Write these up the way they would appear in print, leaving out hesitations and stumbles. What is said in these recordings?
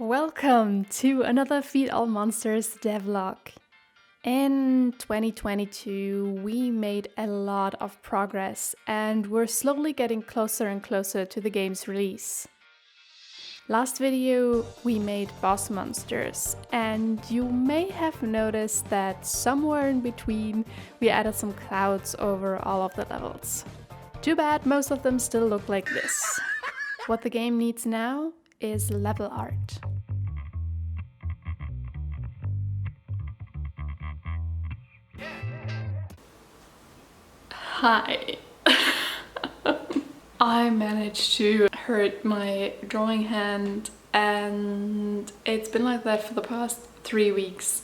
Welcome to another Feed All Monsters devlog. In 2022, we made a lot of progress and we're slowly getting closer and closer to the game's release. Last video, we made boss monsters, and you may have noticed that somewhere in between, we added some clouds over all of the levels. Too bad most of them still look like this. What the game needs now is level art. Hi. I managed to hurt my drawing hand and it's been like that for the past 3 weeks.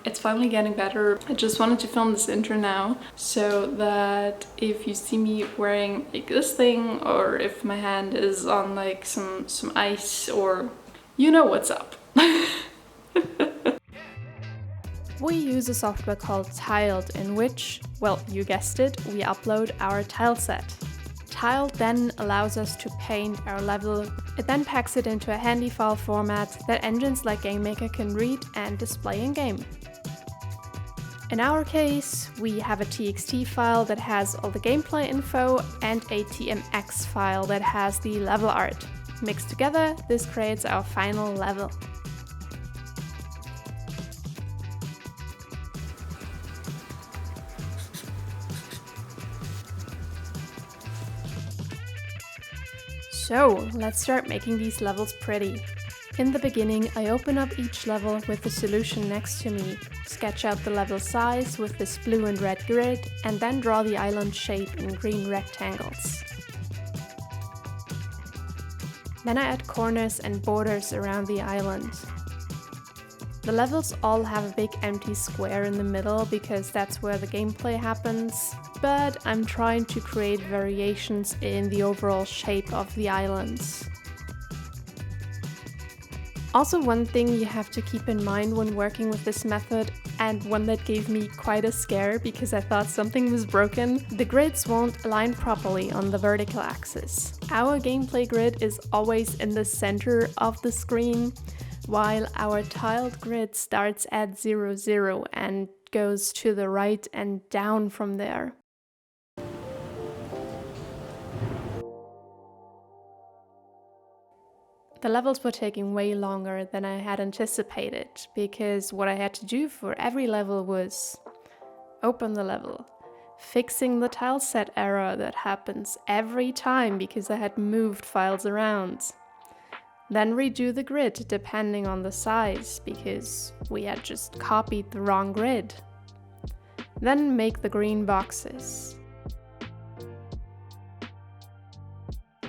It's finally getting better. I just wanted to film this intro now so that if you see me wearing like this thing, or if my hand is on like some ice, or you know what's up. We use a software called Tiled, in which, well, you guessed it, we upload our tileset. Tiled then allows us to paint our level. It then packs it into a handy file format that engines like Gamemaker can read and display in game. In our case, we have a TXT file that has all the gameplay info and a TMX file that has the level art. Mixed together, this creates our final level. So, let's start making these levels pretty. In the beginning, I open up each level with the solution next to me, sketch out the level size with this blue and red grid, and then draw the island shape in green rectangles. Then I add corners and borders around the island. The levels all have a big empty square in the middle because that's where the gameplay happens, but I'm trying to create variations in the overall shape of the islands. Also, one thing you have to keep in mind when working with this method, and one that gave me quite a scare because I thought something was broken, the grids won't align properly on the vertical axis. Our gameplay grid is always in the center of the screen, while our tiled grid starts at 0, 0 and goes to the right and down from there. The levels were taking way longer than I had anticipated, because what I had to do for every level was open the level, fixing the tileset error that happens every time because I had moved files around. Then redo the grid depending on the size, because we had just copied the wrong grid. Then make the green boxes.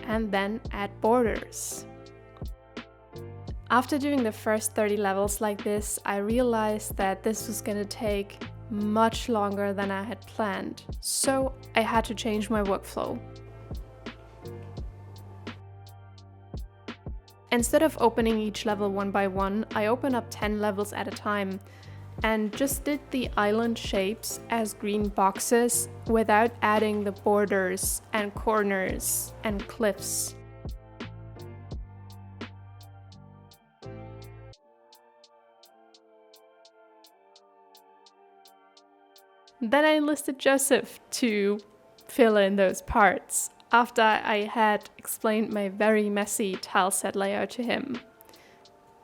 And then add borders. After doing the first 30 levels like this, I realized that this was gonna take much longer than I had planned, so I had to change my workflow. Instead of opening each level one by one, I open up 10 levels at a time and just did the island shapes as green boxes without adding the borders and corners and cliffs. Then I enlisted Joseph to fill in those parts, after I had explained my very messy tileset layout to him.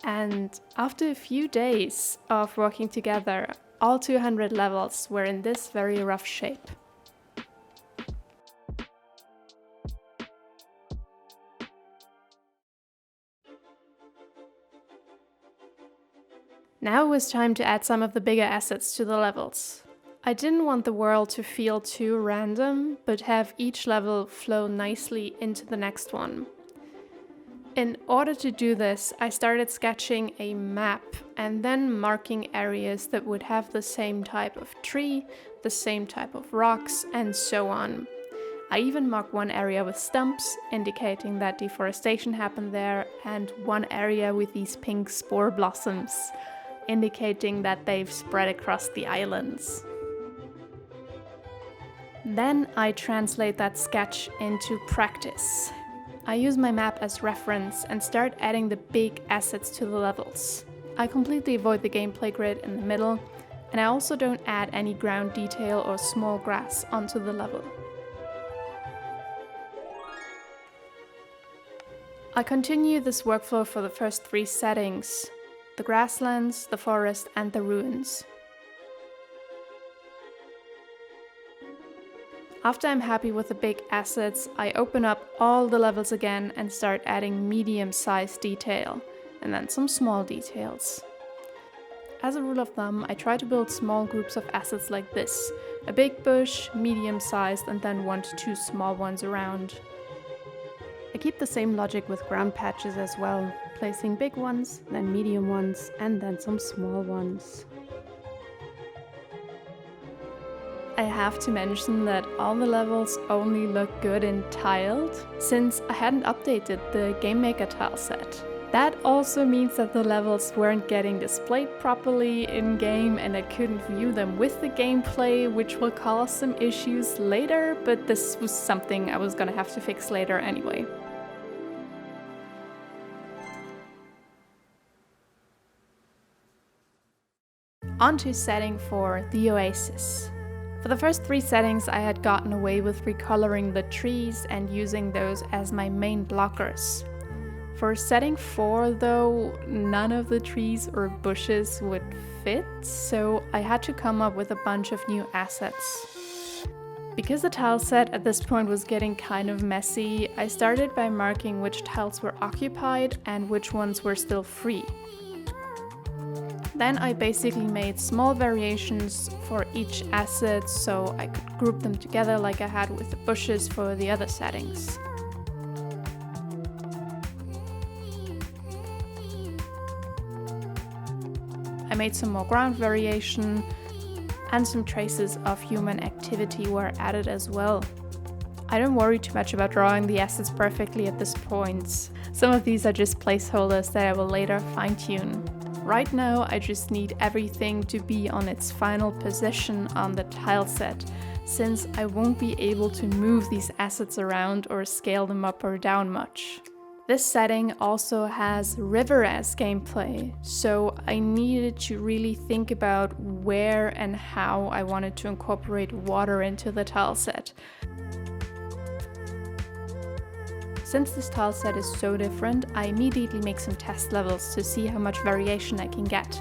And after a few days of working together, all 200 levels were in this very rough shape. Now it was time to add some of the bigger assets to the levels. I didn't want the world to feel too random, but have each level flow nicely into the next one. In order to do this, I started sketching a map and then marking areas that would have the same type of tree, the same type of rocks, and so on. I even marked one area with stumps, indicating that deforestation happened there, and one area with these pink spore blossoms, indicating that they've spread across the islands. Then I translate that sketch into practice. I use my map as reference and start adding the big assets to the levels. I completely avoid the gameplay grid in the middle, and I also don't add any ground detail or small grass onto the level. I continue this workflow for the first 3 settings: the grasslands, the forest, and the ruins. After I'm happy with the big assets, I open up all the levels again and start adding medium-sized detail, and then some small details. As a rule of thumb, I try to build small groups of assets like this: a big bush, medium-sized, and then 1 to 2 small ones around. I keep the same logic with ground patches as well, placing big ones, then medium ones, and then some small ones. I have to mention that all the levels only look good in tiled, since I hadn't updated the Gamemaker tileset. That also means that the levels weren't getting displayed properly in-game and I couldn't view them with the gameplay, which will cause some issues later, but this was something I was gonna have to fix later anyway. On to setting for the Oasis. For the first 3 settings I had gotten away with recoloring the trees and using those as my main blockers. For setting 4 though, none of the trees or bushes would fit, so I had to come up with a bunch of new assets. Because the tile set at this point was getting kind of messy, I started by marking which tiles were occupied and which ones were still free. Then I basically made small variations for each asset so I could group them together like I had with the bushes for the other settings. I made some more ground variation, and some traces of human activity were added as well. I don't worry too much about drawing the assets perfectly at this point. Some of these are just placeholders that I will later fine-tune. Right now I just need everything to be on its final position on the tileset, since I won't be able to move these assets around or scale them up or down much. This setting also has river as gameplay, so I needed to really think about where and how I wanted to incorporate water into the tileset. Since this tileset is so different, I immediately make some test levels to see how much variation I can get.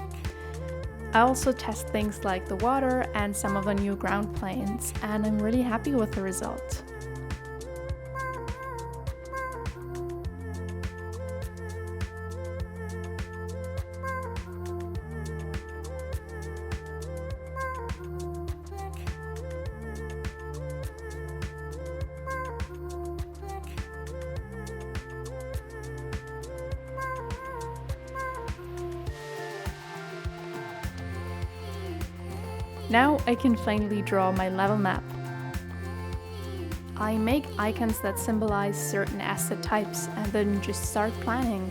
I also test things like the water and some of the new ground planes, and I'm really happy with the result. Now I can finally draw my level map. I make icons that symbolize certain asset types and then just start planning.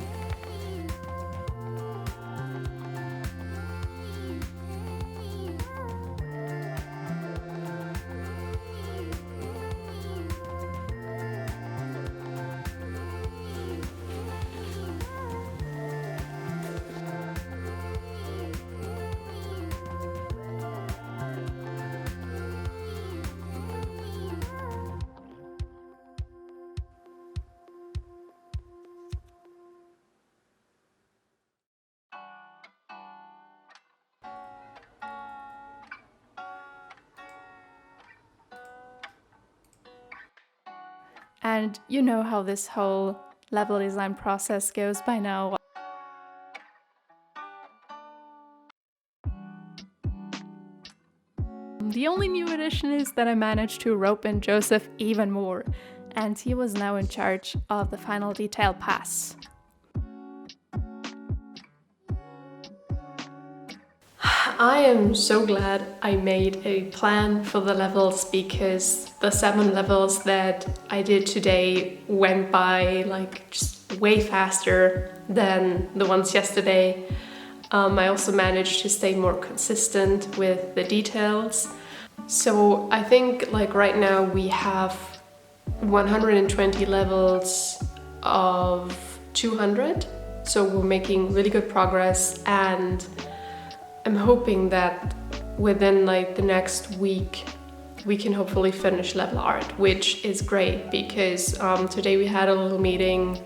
And you know how this whole level design process goes by now. The only new addition is that I managed to rope in Joseph even more, and he was now in charge of the final detail pass. I am so glad I made a plan for the levels, because the 7 levels that I did today went by like just way faster than the ones yesterday. I also managed to stay more consistent with the details. So I think like right now we have 120 levels of 200. So we're making really good progress, and I'm hoping that within like the next week we can hopefully finish level art, which is great because today we had a little meeting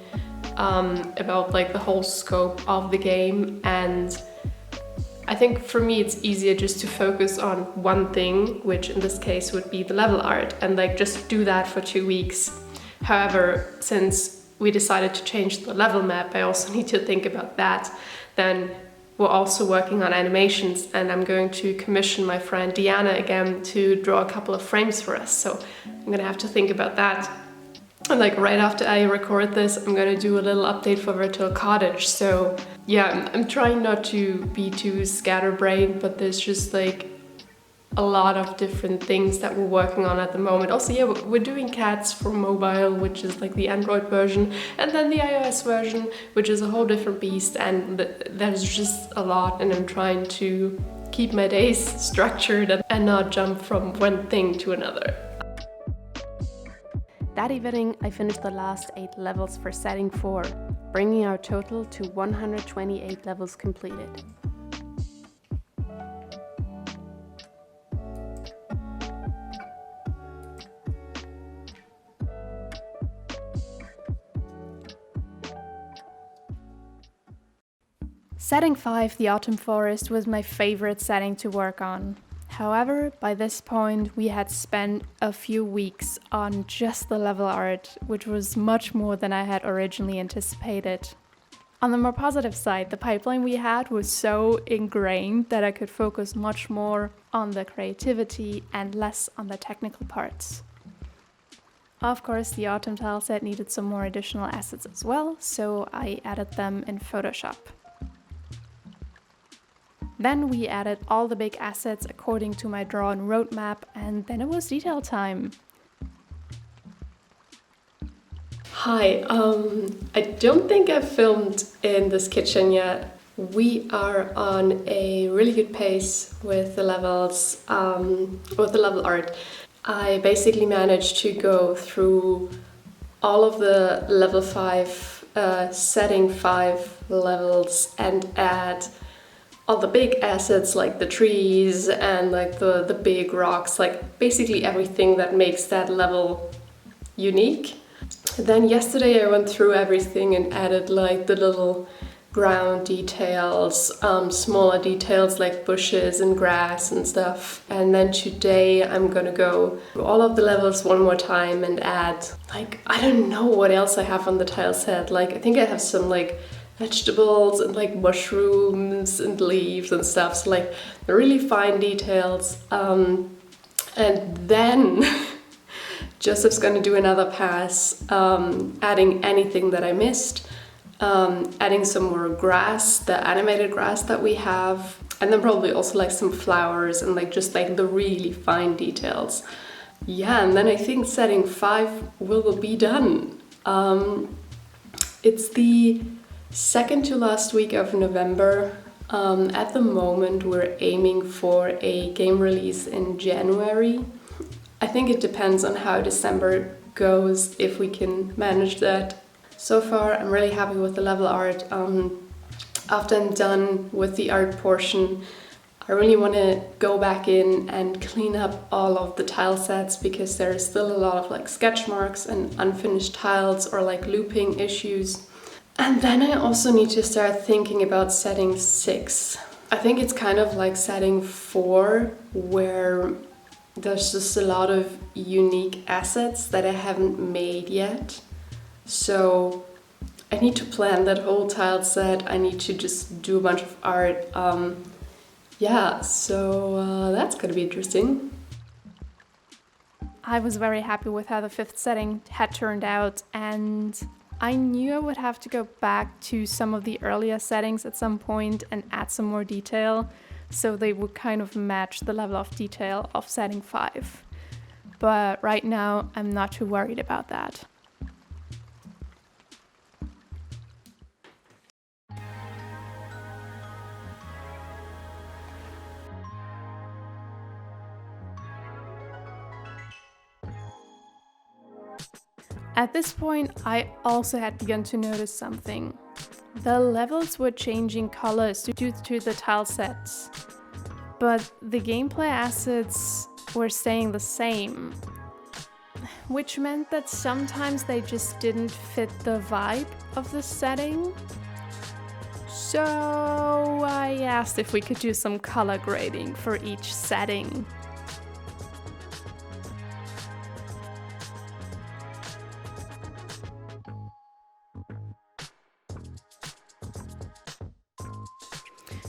about like the whole scope of the game, and I think for me it's easier just to focus on one thing, which in this case would be the level art, and like just do that for 2 weeks. However, since we decided to change the level map, I also need to think about that. Then we're also working on animations, and I'm going to commission my friend Diana again to draw a couple of frames for us. So I'm gonna have to think about that. And like right after I record this, I'm gonna do a little update for Virtual Cottage. So yeah, I'm trying not to be too scatterbrained, but there's just like a lot of different things that we're working on at the moment. Also, yeah, we're doing cats for mobile, which is like the Android version, and then the iOS version, which is a whole different beast, and there's just a lot, and I'm trying to keep my days structured and not jump from one thing to another. That evening, I finished the last 8 levels for setting 4, bringing our total to 128 levels completed. Setting 5, the Autumn Forest, was my favorite setting to work on. However, by this point we had spent a few weeks on just the level art, which was much more than I had originally anticipated. On the more positive side, the pipeline we had was so ingrained that I could focus much more on the creativity and less on the technical parts. Of course, the autumn tile set needed some more additional assets as well, so I added them in Photoshop. Then we added all the big assets according to my drawn roadmap, and then it was detail time. Hi, I don't think I've filmed in this kitchen yet. We are on a really good pace with the levels, with the level art. I basically managed to go through all of the level 5, setting 5 levels and add all the big assets like the trees and like the big rocks, like basically everything that makes that level unique. Then yesterday I went through everything and added like the little ground details, smaller details like bushes and grass and stuff. And then today I'm gonna go through all of the levels one more time and add like, I don't know what else I have on the tile set. Like I think I have some like vegetables and like mushrooms and leaves and stuff, so like the really fine details. And then Joseph's gonna do another pass, adding anything that I missed, adding some more grass, the animated grass that we have, and then probably also like some flowers and like just like the really fine details. Yeah, and then I think setting 5 will be done. It's the second to last week of November. At the moment we're aiming for a game release in January. I think it depends on how December goes, if we can manage that. So far I'm really happy with the level art. After I'm done with the art portion, I really want to go back in and clean up all of the tile sets, because there is still a lot of like sketch marks and unfinished tiles or like looping issues. And then I also need to start thinking about setting 6. I think it's kind of like setting 4, where there's just a lot of unique assets that I haven't made yet. So I need to plan that whole tile set. I need to just do a bunch of art. Yeah, so that's gonna be interesting. I was very happy with how the 5th setting had turned out, and I knew I would have to go back to some of the earlier settings at some point and add some more detail, so they would kind of match the level of detail of setting 5. But right now, I'm not too worried about that. At this point, I also had begun to notice something. The levels were changing colors due to the tile sets, but the gameplay assets were staying the same, which meant that sometimes they just didn't fit the vibe of the setting. So I asked if we could do some color grading for each setting.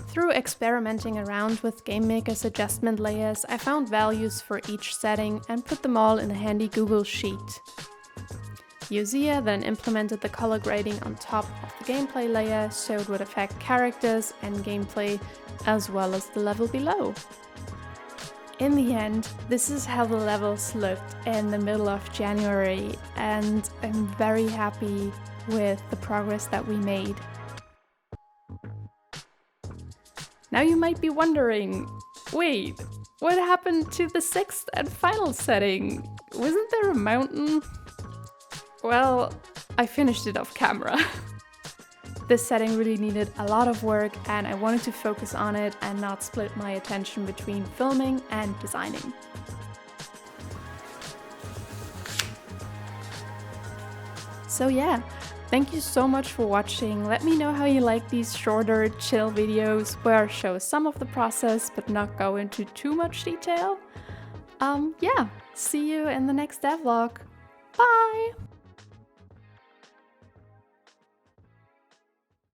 Through experimenting around with Gamemaker's adjustment layers, I found values for each setting and put them all in a handy Google Sheet. Heya then implemented the color grading on top of the gameplay layer so it would affect characters and gameplay as well as the level below. In the end, this is how the levels looked in the middle of January, and I'm very happy with the progress that we made. Now you might be wondering, wait, what happened to the sixth and final setting? Wasn't there a mountain? Well, I finished it off camera. This setting really needed a lot of work and I wanted to focus on it and not split my attention between filming and designing. So yeah, thank you so much for watching. Let me know how you like these shorter, chill videos where I show some of the process but not go into too much detail. Yeah, see you in the next devlog. Bye!